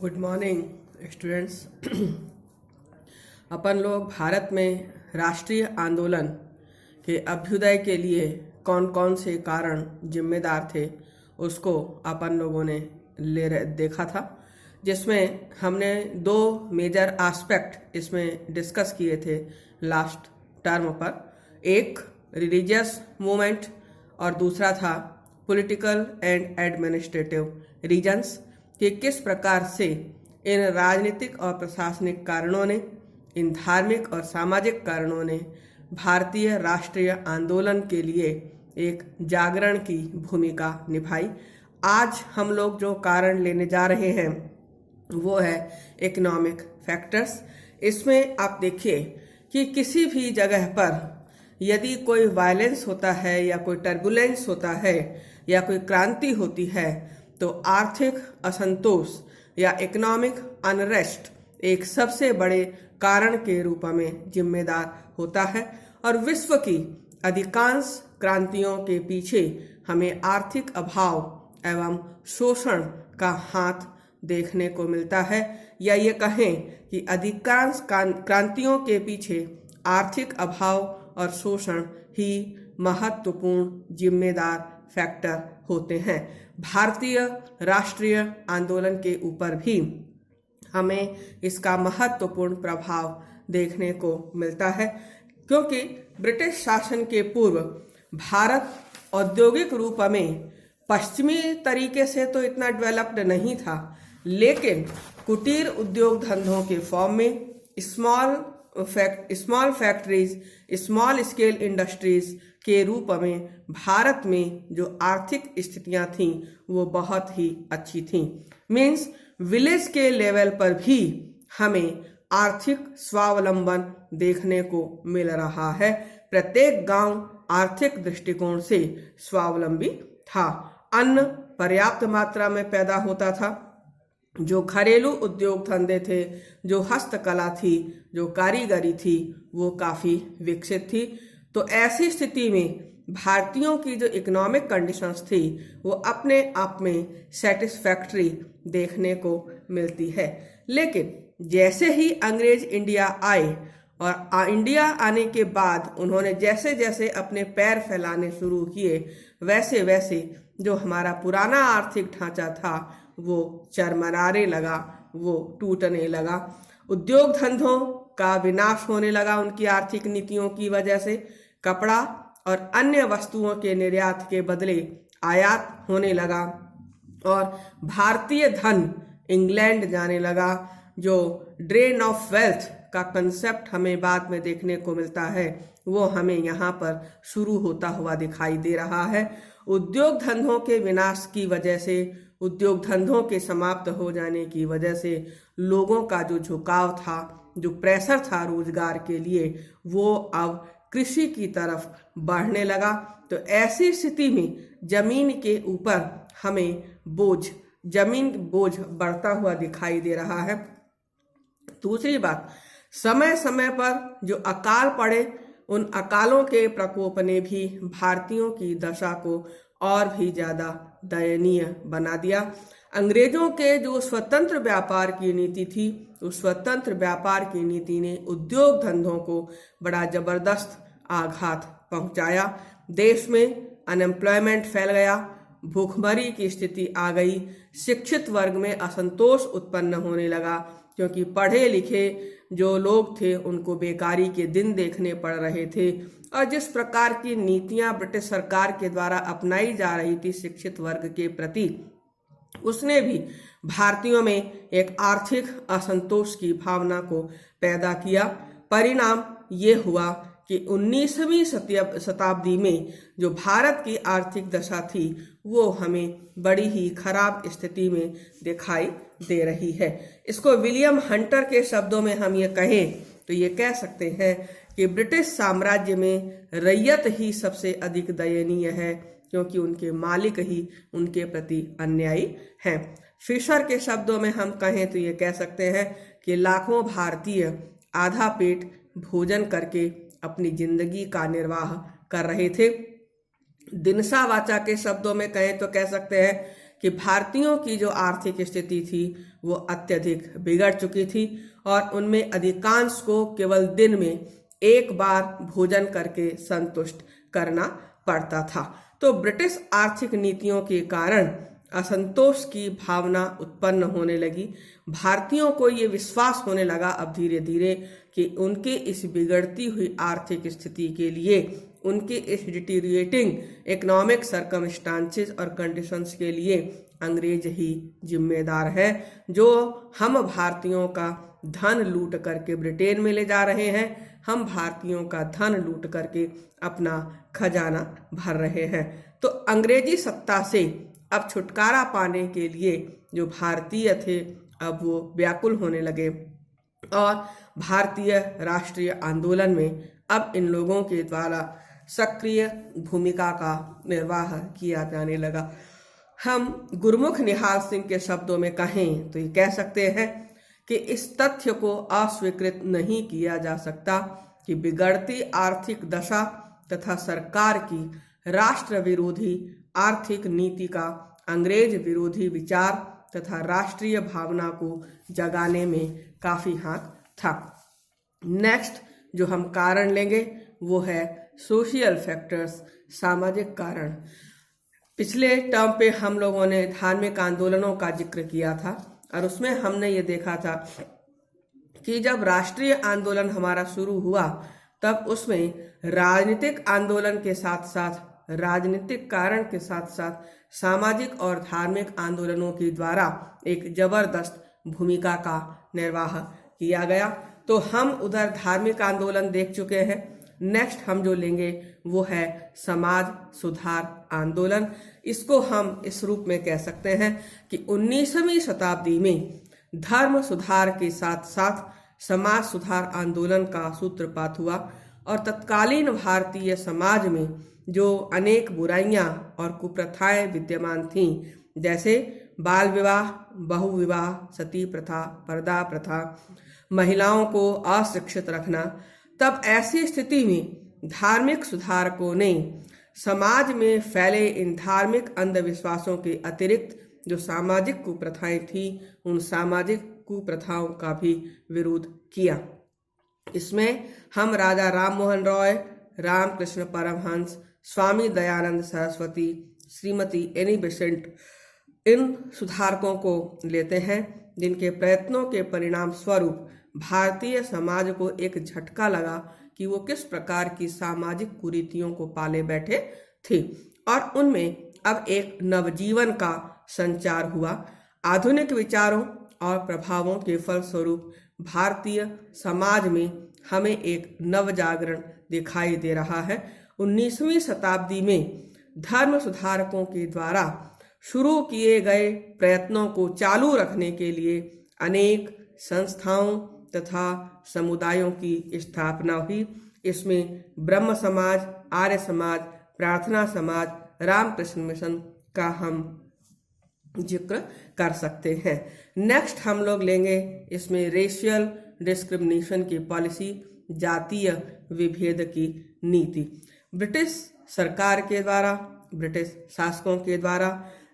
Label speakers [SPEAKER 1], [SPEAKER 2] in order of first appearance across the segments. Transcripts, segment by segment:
[SPEAKER 1] Good morning students. अपन लोग भारत में राष्ट्रीय आंदोलन के अभ्युदय के लिए कौन कौन से कारण जिम्मेदार थे उसको अपन लोगों ने देखा था, जिसमें हमने दो मेजर एस्पेक्ट इसमें डिस्कस किए थे लास्ट टर्म पर। एक रिलीजियस मूवमेंट और दूसरा था पॉलिटिकल एंड एडमिनिस्ट्रेटिव रीजन्स, कि किस प्रकार से इन राजनीतिक और प्रशासनिक कारणों ने, इन धार्मिक और सामाजिक कारणों ने भारतीय राष्ट्रीय आंदोलन के लिए एक जागरण की भूमिका निभाई। आज हम लोग जो कारण लेने जा रहे हैं वो है इकोनॉमिक फैक्टर्स। इसमें आप देखिए कि किसी भी जगह पर यदि कोई वायलेंस होता है या कोई टर्बुलेंस होता है या कोई क्रांति होती है तो आर्थिक असंतोष या इकोनॉमिक अनरेस्ट एक सबसे बड़े कारण के रूप में जिम्मेदार होता है। और विश्व की अधिकांश क्रांतियों के पीछे हमें आर्थिक अभाव एवं शोषण का हाथ देखने को मिलता है, या ये कहें कि अधिकांश क्रांतियों के पीछे आर्थिक अभाव और शोषण ही महत्वपूर्ण जिम्मेदार फैक्टर होते हैं। भारतीय राष्ट्रीय आंदोलन के ऊपर भी हमें इसका महत्वपूर्ण प्रभाव देखने को मिलता है, क्योंकि ब्रिटिश शासन के पूर्व भारत औद्योगिक रूप में पश्चिमी तरीके से तो इतना डेवलप्ड नहीं था, लेकिन कुटीर उद्योग धंधों के फॉर्म में small factories, small scale industries के रूप में भारत में जो आर्थिक स्थितियां थीं वो बहुत ही अच्छी थीं। मीन्स विलेज के लेवल पर भी हमें आर्थिक स्वावलंबन देखने को मिल रहा है। प्रत्येक गांव आर्थिक दृष्टिकोण से स्वावलंबी था। अन्न पर्याप्त मात्रा में पैदा होता था। जो घरेलू उद्योग धंधे थे, जो हस्तकला थी, जो कारीगरी थी, वो काफी विकसित थी। तो ऐसी स्थिति में भारतीयों की जो इकोनॉमिक कंडीशंस थी वो अपने आप में सेटिस्फैक्ट्री देखने को मिलती है। लेकिन जैसे ही अंग्रेज इंडिया आए और इंडिया आने के बाद उन्होंने जैसे जैसे अपने पैर फैलाने शुरू किए, वैसे वैसे जो हमारा पुराना आर्थिक ढांचा था वो चरमराने लगा, वो टूटने लगा। उद्योग धंधों का विनाश होने लगा उनकी आर्थिक नीतियों की वजह से। कपड़ा और अन्य वस्तुओं के निर्यात के बदले आयात होने लगा और भारतीय धन इंग्लैंड जाने लगा। जो ड्रेन ऑफ वेल्थ का कंसेप्ट हमें बाद में देखने को मिलता है वो हमें यहाँ पर शुरू होता हुआ दिखाई दे रहा है। उद्योग धंधों के विनाश की वजह से, उद्योग धंधों के समाप्त हो जाने की वजह से लोगों का जो झुकाव था, जो प्रेशर था रोजगार के लिए, वो अब कृषि की तरफ बढ़ने लगा। तो ऐसी स्थिति में जमीन के ऊपर हमें जमीन बोझ बढ़ता हुआ दिखाई दे रहा है। दूसरी बात, समय समय पर जो अकाल पड़े, उन अकालों के प्रकोप ने भी भारतीयों की दशा को और भी ज्यादा दयनीय बना दिया। अंग्रेजों के जो स्वतंत्र व्यापार की नीति थी, उस स्वतंत्र व्यापार की नीति ने उद्योग धंधों को बड़ा जबरदस्त आघात पहुंचाया। देश में अनएम्प्लॉयमेंट फैल गया, भूखमरी की स्थिति आ गई, शिक्षित वर्ग में असंतोष उत्पन्न होने लगा, क्योंकि पढ़े लिखे जो लोग थे उनको बेकारी के दिन देखने पड़ रहे थे। और जिस प्रकार की नीतियां ब्रिटिश सरकार के द्वारा अपनाई जा रही थी शिक्षित वर्ग के प्रति, उसने भी भारतीयों में एक आर्थिक असंतोष की भावना को पैदा किया। परिणाम ये हुआ कि 19वीं शताब्दी में जो भारत की आर्थिक दशा थी वो हमें बड़ी ही खराब स्थिति में दिखाई दे रही है। इसको विलियम हंटर के शब्दों में हम ये कहें तो ये कह सकते हैं कि ब्रिटिश साम्राज्य में रैयत ही सबसे अधिक दयनीय है, क्योंकि उनके मालिक ही उनके प्रति अन्यायी हैं। फिशर के शब्दों में हम कहें तो ये कह सकते हैं कि लाखों भारतीय आधा पेट भोजन करके अपनी जिंदगी का निर्वाह कर रहे थे। दिनसा वाचा के शब्दों में कहें तो कह सकते हैं कि भारतीयों की जो आर्थिक स्थिति थी वो अत्यधिक बिगड़ चुकी थी और उनमें अधिकांश को केवल दिन में एक बार भोजन करके संतुष्ट करना पड़ता था। तो ब्रिटिश आर्थिक नीतियों के कारण असंतोष की भावना उत्पन्न होने लगी। भारतीयों को ये विश्वास होने लगा अब धीरे धीरे कि उनके इस बिगड़ती हुई आर्थिक स्थिति के लिए, उनके इस डिटीरिएटिंग इकोनॉमिक सर्कमस्टांसेस और कंडीशंस के लिए अंग्रेज ही जिम्मेदार है, जो हम भारतीयों का धन लूट करके ब्रिटेन में ले जा रहे हैं, हम भारतीयों का धन लूट करके अपना खजाना भर रहे हैं। तो अंग्रेजी सत्ता से अब छुटकारा पाने के लिए जो भारतीय थे अब वो व्याकुल होने लगे और भारतीय राष्ट्रीय आंदोलन में अब इन लोगों के द्वारा सक्रिय भूमिका का निर्वाह किया जाने लगा। हम गुरमुख निहाल सिंह के शब्दों में कहें तो ये कह सकते हैं कि इस तथ्य को अस्वीकृत नहीं किया जा सकता कि बिगड़ती आर्थिक दशा तथा सरकार की राष्ट्र विरोधी आर्थिक नीति का अंग्रेज विरोधी विचार तथा राष्ट्रीय भावना को जगाने में काफी हाथ था। नेक्स्ट जो हम कारण लेंगे वो है सोशल फैक्टर्स, सामाजिक कारण। पिछले टर्म पे हम लोगों ने धार्मिक आंदोलनों का जिक्र किया था और उसमें हमने ये देखा था कि जब राष्ट्रीय आंदोलन हमारा शुरू हुआ तब उसमें राजनीतिक आंदोलन के साथ साथ, राजनीतिक कारण के साथ साथ सामाजिक और धार्मिक आंदोलनों के द्वारा एक जबरदस्त भूमिका का निर्वाह किया गया। तो हम उधर धार्मिक आंदोलन देख चुके हैं। नेक्स्ट हम जो लेंगे वो है समाज सुधार आंदोलन। इसको हम इस रूप में कह सकते हैं कि 19वीं शताब्दी में धर्म सुधार के साथ साथ समाज सुधार आंदोलन का सूत्रपात हुआ और तत्कालीन भारतीय समाज में जो अनेक बुराइयां और कुप्रथाएं विद्यमान थीं, जैसे बाल विवाह, बहु विवाह, सती प्रथा, पर्दा प्रथा, महिलाओं को अशिक्षित रखना, तब ऐसी स्थिति में धार्मिक सुधारकों ने समाज में फैले इन धार्मिक अंधविश्वासों के अतिरिक्त जो सामाजिक कुप्रथाएं थी, उन सामाजिक कुप्रथाओं का भी विरोध किया। इसमें हम राजा राम मोहन रॉय, रामकृष्ण परमहंस, स्वामी दयानंद सरस्वती, श्रीमती एनी बेसेंट, इन सुधारकों को लेते हैं जिनके प्रयत्नों के परिणाम स्वरूप भारतीय समाज को एक झटका लगा कि वो किस प्रकार की सामाजिक कुरीतियों को पाले बैठे थे और उनमें अब एक नवजीवन का संचार हुआ। आधुनिक विचारों और प्रभावों के फलस्वरूप भारतीय समाज में हमें एक नवजागरण दिखाई दे रहा है। 19वीं शताब्दी में धर्म सुधारकों के द्वारा शुरू किए गए प्रयत्नों को चालू रखने के लिए अनेक संस्थाओं तथा समुदायों की स्थापना हुई। इसमें ब्रह्म समाज, आर्य समाज, प्रार्थना समाज, रामकृष्ण मिशन का हम जिक्र कर सकते हैं। नेक्स्ट हम लोग लेंगे इसमें रेशियल डिस्क्रिमिनेशन की पॉलिसी, जातीय विभेद की नीति। ब्रिटिश सरकार के द्वारा, ब्रिटिश शासकों के द्वारा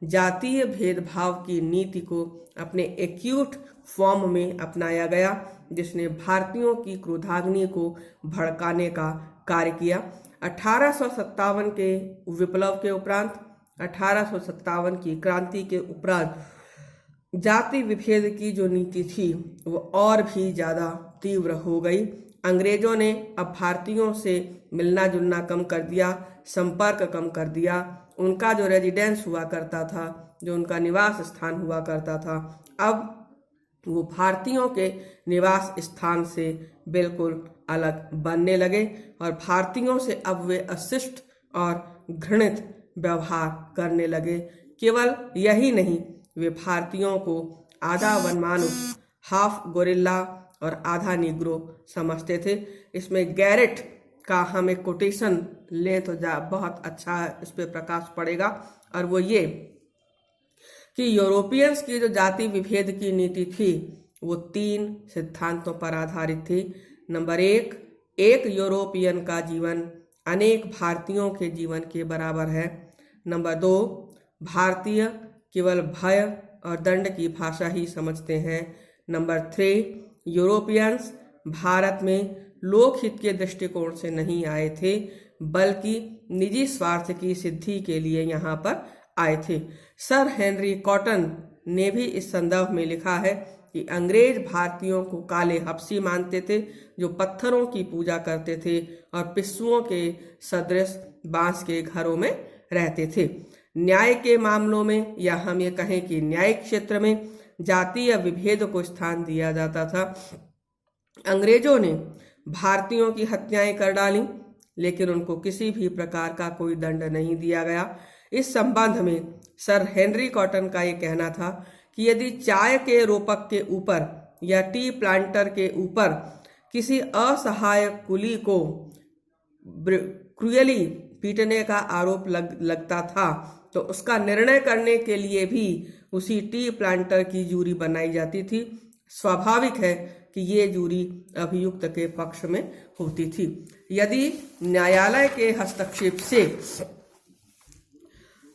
[SPEAKER 1] जातीय भेदभाव की नीति को अपने एक्यूट फॉर्म में अपनाया गया, जिसने भारतीयों की क्रोधाग्नि को भड़काने का कार्य किया। 1857 के विप्लव के उपरांत, 1857 की क्रांति के उपरांत जाति विभेद की जो नीति थी वो और भी ज़्यादा तीव्र हो गई। अंग्रेजों ने अब भारतीयों से मिलना जुलना कम कर दिया, संपर्क कम कर दिया। उनका जो रेजिडेंस हुआ करता था, जो उनका निवास स्थान हुआ करता था, अब वो भारतीयों के निवास स्थान से बिल्कुल अलग बनने लगे और भारतीयों से अब वे अशिष्ट और घृणित व्यवहार करने लगे। केवल यही नहीं, वे भारतीयों को आधा वनमानुष, हाफ गोरिल्ला और आधा निग्रो समझते थे। इसमें गैरेट का हम एक कोटेशन लें तो बहुत अच्छा इस पे प्रकाश पड़ेगा, और वो ये कि यूरोपियंस की जो जाति विभेद की नीति थी वो 3 सिद्धांतों पर आधारित थी। नंबर 1, एक यूरोपियन का जीवन अनेक भारतीयों के जीवन के बराबर है। नंबर 2, भारतीय केवल भय और दंड की भाषा ही समझते हैं। नंबर 3, यूरोपियंस भारत में लोकहित के दृष्टिकोण से नहीं आए थे, बल्कि निजी स्वार्थ की सिद्धि के लिए यहाँ पर आए थे। सर हेनरी कॉटन ने भी इस संदर्भ में लिखा है कि अंग्रेज भारतीयों को काले हबशी मानते थे, जो पत्थरों की पूजा करते थे और पिस्सुओं के सदृश बांस के घरों में रहते थे। न्याय के मामलों में, या हम ये कहें कि न्यायिक क्षेत्र में, जातीय विभेद को स्थान दिया जाता था। अंग्रेजों ने भारतीयों की हत्याएं कर डाली, लेकिन उनको किसी भी प्रकार का कोई दंड नहीं दिया गया। इस संबंध में सर हेनरी कॉटन का ये कहना था कि यदि चाय के रोपक के ऊपर या टी प्लांटर के ऊपर किसी असहाय कुली को क्रूयली पीटने का आरोप लगता था, तो उसका निर्णय करने के लिए भी उसी टी प्लांटर की जूरी बनाई जाती थी। स्वाभाविक है कि ये जूरी अभियुक्त के पक्ष में होती थी। यदि न्यायालय के हस्तक्षेप से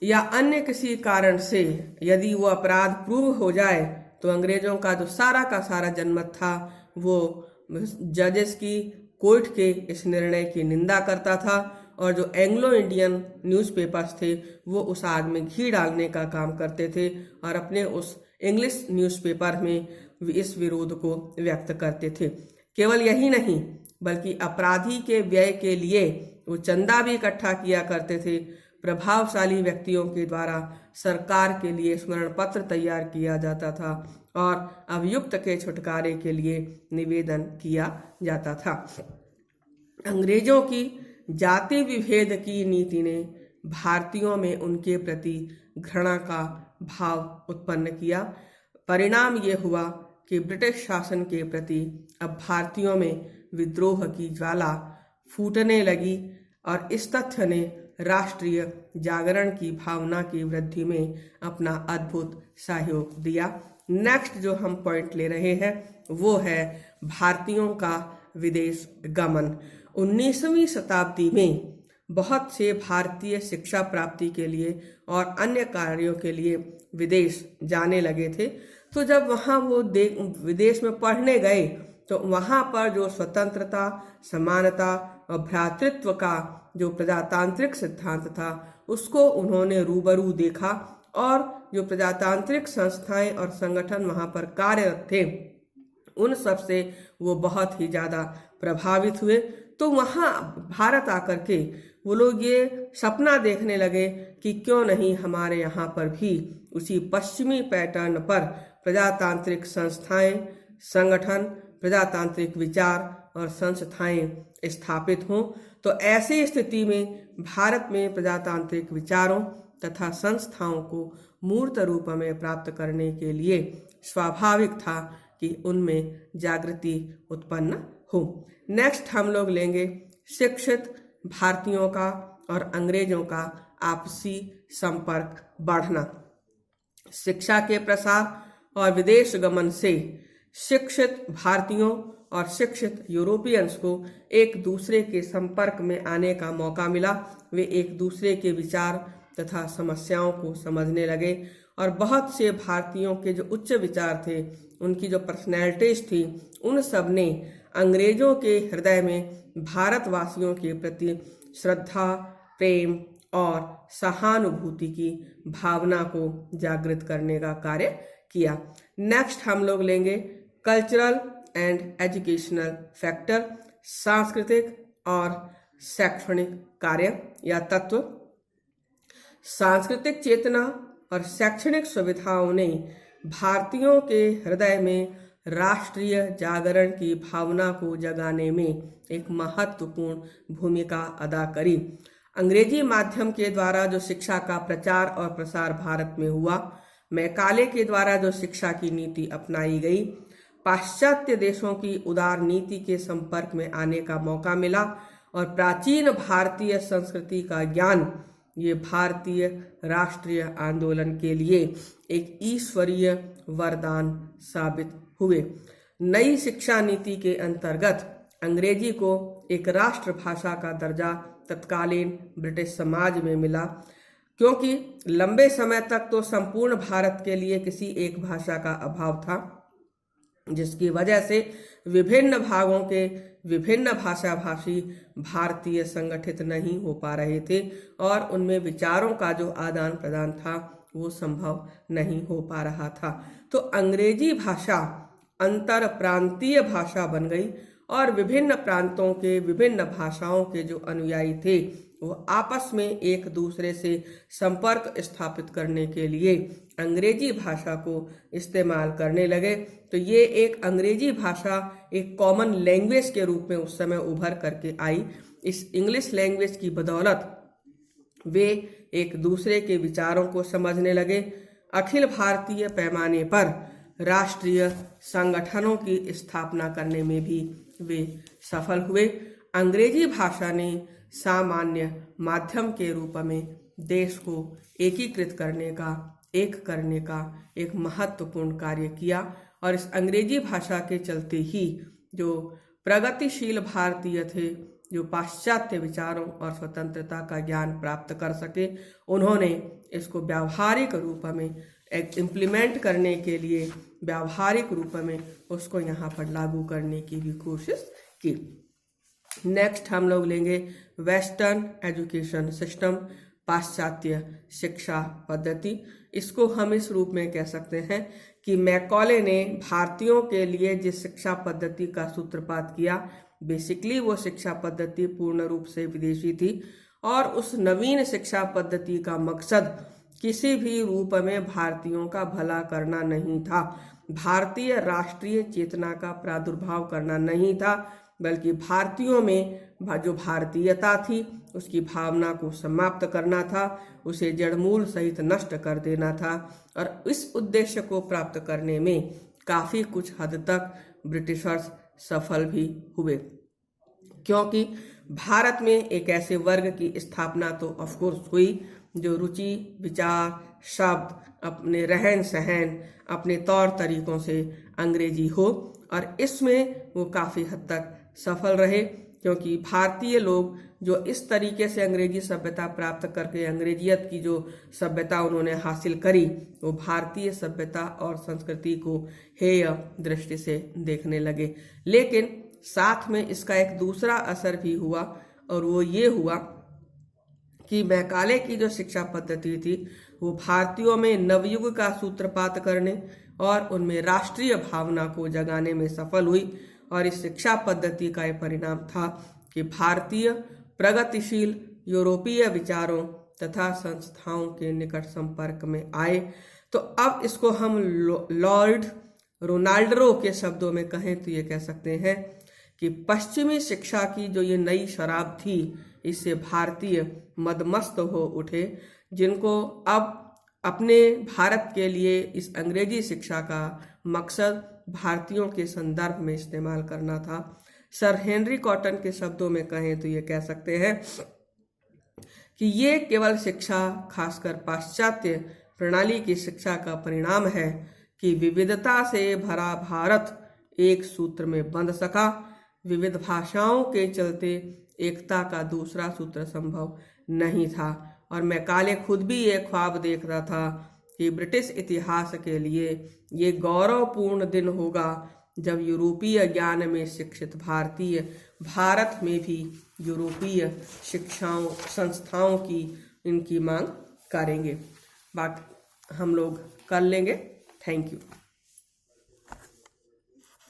[SPEAKER 1] या अन्य किसी कारण से यदि वो अपराध प्रूव हो जाए, तो अंग्रेजों का जो सारा का सारा जनमत था वो जजेस की कोर्ट के इस निर्णय की निंदा करता था, और जो एंग्लो इंडियन न्यूज़पेपर्स थे वो उस आग में घी डालने का काम करते थे और अपने उस इंग्लिश न्यूज़पेपर में इस विरोध को व्यक्त करते थे। केवल यही नहीं, बल्कि अपराधी के व्यय के लिए वो चंदा भी इकट्ठा किया करते थे। प्रभावशाली व्यक्तियों के द्वारा सरकार के लिए स्मरण पत्र तैयार किया जाता था और अभियुक्त के छुटकारे के लिए निवेदन किया जाता था। अंग्रेजों की जाति विभेद की नीति ने भारतीयों में उनके प्रति घृणा का भाव उत्पन्न किया। परिणाम ये हुआ कि ब्रिटिश शासन के प्रति अब भारतीयों में विद्रोह की ज्वाला फूटने लगी, और इस तथ्य ने राष्ट्रीय जागरण की भावना की वृद्धि में अपना अद्भुत सहयोग दिया। नेक्स्ट जो हम पॉइंट ले रहे हैं वो है भारतीयों का विदेश गमन। 19वीं शताब्दी में बहुत से भारतीय शिक्षा प्राप्ति के लिए और अन्य कार्यों के लिए विदेश जाने लगे थे। तो जब वहाँ वो विदेश में पढ़ने गए, तो वहाँ पर जो स्वतंत्रता, समानता और भ्रातृत्व का जो प्रजातांत्रिक सिद्धांत था उसको उन्होंने रूबरू देखा, और जो प्रजातांत्रिक संस्थाएं और संगठन वहाँ पर कार्यरत थे उन सब से वो बहुत ही ज़्यादा प्रभावित हुए। तो वहाँ भारत आकर के वो लोग ये सपना देखने लगे कि क्यों नहीं हमारे यहाँ पर भी उसी पश्चिमी पैटर्न पर प्रजातांत्रिक संस्थाएं, संगठन, प्रजातांत्रिक विचार और संस्थाएं स्थापित हों। तो ऐसी स्थिति में भारत में प्रजातांत्रिक विचारों तथा संस्थाओं को मूर्त रूप में प्राप्त करने के लिए स्वाभाविक था कि उनमें जागृति उत्पन्न हो। नेक्स्ट हम लोग लेंगे शिक्षित भारतीयों का और अंग्रेजों का आपसी संपर्क बढ़ना। शिक्षा के प्रसार और विदेश गमन से शिक्षित भारतीयों और शिक्षित यूरोपियंस को एक दूसरे के संपर्क में आने का मौका मिला। वे एक दूसरे के विचार तथा समस्याओं को समझने लगे, और बहुत से भारतीयों के जो उच्च विचार थे, उनकी जो पर्सनैलिटीज थी, उन सब ने अंग्रेजों के हृदय में भारतवासियों के प्रति श्रद्धा, प्रेम और सहानुभूति की भावना को जागृत करने का कार्य किया। नेक्स्ट हम लोग लेंगे कल्चरल एंड एजुकेशनल फैक्टर, सांस्कृतिक और शैक्षणिक कार्य या तत्व। सांस्कृतिक चेतना और शैक्षणिक सुविधाओं ने भारतीयों के हृदय में राष्ट्रीय जागरण की भावना को जगाने में एक महत्वपूर्ण भूमिका अदा करी। अंग्रेजी माध्यम के द्वारा जो शिक्षा का प्रचार और प्रसार भारत में हुआ, मैकाले के द्वारा जो शिक्षा की नीति अपनाई गई, पाश्चात्य देशों की उदार नीति के संपर्क में आने का मौका मिला, और प्राचीन भारतीय संस्कृति का ज्ञान ये भारतीय राष्ट्रीय आंदोलन के लिए एक ईश्वरीय वरदान साबित हुए। नई शिक्षा नीति के अंतर्गत अंग्रेजी को एक राष्ट्रभाषा का दर्जा तत्कालीन ब्रिटिश समाज में मिला। क्योंकि लंबे समय तक तो संपूर्ण भारत के लिए किसी एक भाषा का अभाव था, जिसकी वजह से विभिन्न भागों के विभिन्न भाषा भाषी भारतीय संगठित नहीं हो पा रहे थे और उनमें विचारों का जो आदान प्रदान था वो संभव नहीं हो पा रहा था। तो अंग्रेजी भाषा अंतर प्रांतीय भाषा बन गई और विभिन्न प्रांतों के विभिन्न भाषाओं के जो अनुयायी थे वो आपस में एक दूसरे से संपर्क स्थापित करने के लिए अंग्रेजी भाषा को इस्तेमाल करने लगे। तो ये एक अंग्रेजी भाषा एक कॉमन लैंग्वेज के रूप में उस समय उभर करके आई। इस इंग्लिश लैंग्वेज की बदौलत वे एक दूसरे के विचारों को समझने लगे। अखिल भारतीय पैमाने पर राष्ट्रीय संगठनों की स्थापना करने में भी वे सफल हुए। अंग्रेजी भाषा ने सामान्य माध्यम के रूप में देश को एकीकृत करने का एक महत्वपूर्ण कार्य किया और इस अंग्रेजी भाषा के चलते ही जो प्रगतिशील भारतीय थे, जो पाश्चात्य विचारों और स्वतंत्रता का ज्ञान प्राप्त कर सके, उन्होंने इसको व्यावहारिक रूप में इम्प्लीमेंट करने के लिए व्यावहारिक रूप में उसको यहाँ पर लागू करने की भी कोशिश की। नेक्स्ट हम लोग लेंगे वेस्टर्न एजुकेशन सिस्टम, पाश्चात्य शिक्षा पद्धति। इसको हम इस रूप में कह सकते हैं कि मैकॉले ने भारतीयों के लिए जिस शिक्षा पद्धति का सूत्रपात किया, बेसिकली वो शिक्षा पद्धति पूर्ण रूप से विदेशी थी और उस नवीन शिक्षा पद्धति का मकसद किसी भी रूप में भारतीयों का भला करना नहीं था, भारतीय राष्ट्रीय चेतना का प्रादुर्भाव करना नहीं था, बल्कि भारतीयों में जो भारतीयता थी उसकी भावना को समाप्त करना था, उसे जड़मूल सहित नष्ट कर देना था। और इस उद्देश्य को प्राप्त करने में काफ़ी कुछ हद तक ब्रिटिशर्स सफल भी हुए, क्योंकि भारत में एक ऐसे वर्ग की स्थापना तो ऑफकोर्स हुई जो रुचि, विचार, शब्द, अपने रहन सहन, अपने तौर तरीकों से अंग्रेजी हो, और इसमें वो काफ़ी हद तक सफल रहे, क्योंकि भारतीय लोग जो इस तरीके से अंग्रेजी सभ्यता प्राप्त करके अंग्रेजियत की जो सभ्यता उन्होंने हासिल करी, वो भारतीय सभ्यता और संस्कृति को हेय दृष्टि से देखने लगे। लेकिन साथ में इसका एक दूसरा असर भी हुआ, और वो ये हुआ कि मैकाले की जो शिक्षा पद्धति थी वो भारतीयों में नवयुग का सूत्रपात करने और उनमें राष्ट्रीय भावना को जगाने में सफल हुई। और इस शिक्षा पद्धति का यह परिणाम था कि भारतीय प्रगतिशील यूरोपीय विचारों तथा संस्थाओं के निकट संपर्क में आए। तो अब इसको हम लॉर्ड रोनाल्डो के शब्दों में कहें तो ये कह सकते हैं कि पश्चिमी शिक्षा की जो ये नई शराब थी, इससे भारतीय मदमस्त हो उठे, जिनको अब अपने भारत के लिए इस अंग्रेजी शिक्षा का मकसद भारतीयों के संदर्भ में इस्तेमाल करना था। सर हेनरी कॉटन के शब्दों में कहें तो ये कह सकते हैं कि ये केवल शिक्षा, खासकर पाश्चात्य प्रणाली की शिक्षा का परिणाम है कि विविधता से भरा भारत एक सूत्र में बंध सका। विविध भाषाओं के चलते एकता का दूसरा सूत्र संभव नहीं था। और मैकाले खुद भी ये ख्वाब देख रहा था कि ब्रिटिश इतिहास के लिए ये गौरवपूर्ण दिन होगा जब यूरोपीय ज्ञान में शिक्षित भारतीय भारत में भी यूरोपीय शिक्षाओं संस्थाओं की इनकी मांग करेंगे। बात हम लोग कर लेंगे। Thank you.